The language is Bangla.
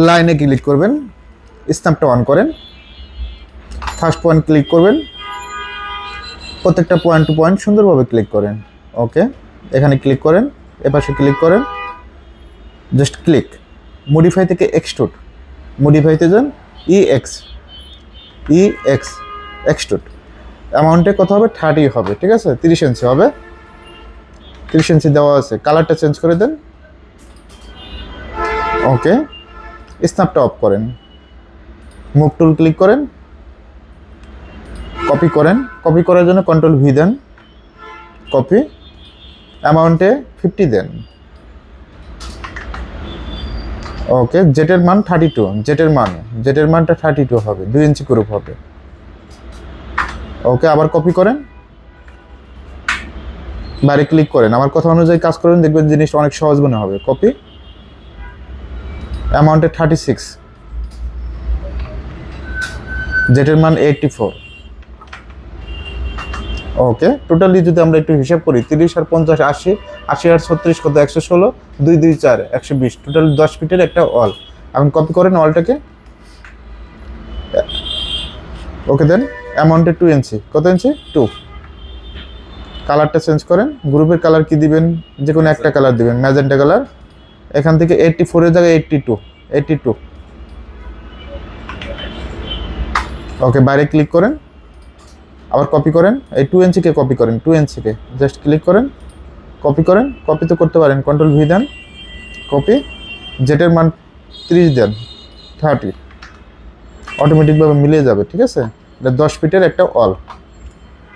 লাইনে ক্লিক করবেন, স্ন্যাপটা অন করেন, ফার্স্ট পয়েন্ট ক্লিক করবেন, প্রত্যেকটা পয়েন্ট টু পয়েন্ট সুন্দরভাবে ক্লিক করেন। ওকে, এখানে ক্লিক করেন, এপাশে ক্লিক করেন, জাস্ট ক্লিক। মডিফাই থেকে এক্সট্রুড, মডিফাইতে যান, এক্স এক্সট্রুড। অ্যামাউন্টে কত হবে? 30 হবে, ঠিক আছে, 30 ইঞ্চি হবে, 30 ইঞ্চি দেওয়া আছে। কালারটা চেঞ্জ করে দেন। ওকে, স্ন্যাপটা অফ করেন, মুভ টুল ক্লিক করেন, কপি করেন, কপি করার জন্য কন্ট্রোল ভি দেন, কপি, অ্যামাউন্টে 50 দেন। ওকে, জেটের মান 32, জেটের মানটা 32 হবে, 2 ইঞ্চি গ্রুপ হবে। ওকে, আবার কপি করেন, বাইরে ক্লিক করেন, আমার কথা অনুযায়ী কাজ করেন, দেখবেন জিনিসটা অনেক সহজ মনে হবে। কপি, অ্যামাউন্টে 36, জেটের মান 84। ওকে, টোটালি যদি আমরা একটু হিসাব করি, 30 আর 50 80, 80 আর 36 কত? 116, 2 2 4 120, টোটাল 10 ফিটের একটা ওয়াল। এখন কপি করেন ওয়ালটাকে। ওকে দেন, অ্যামাউন্টে 2 ইঞ্চি, কত ইঞ্চি? 2। কালারটা চেঞ্জ করেন, গ্রুপের কালার কি দিবেন? যে কোনো একটা কালার দিবেন, ম্যাজেন্টা কালার। এখান থেকে 84 এর জায়গায় 82। ওকে, বাইরে ক্লিক করেন, আবার কপি করেন, এই 2 ইঞ্চিকে কপি করেন, 2 ইঞ্চিকে জাস্ট ক্লিক করেন, কপি করেন, কপি তো করতে পারেন, কন্ট্রোল ভি দেন, কপি, জেটের মান 30 দেন, 30, অটোমেটিকভাবে মিলিয়ে যাবে, ঠিক আছে। এটা 10 ফিটের একটা ওয়াল।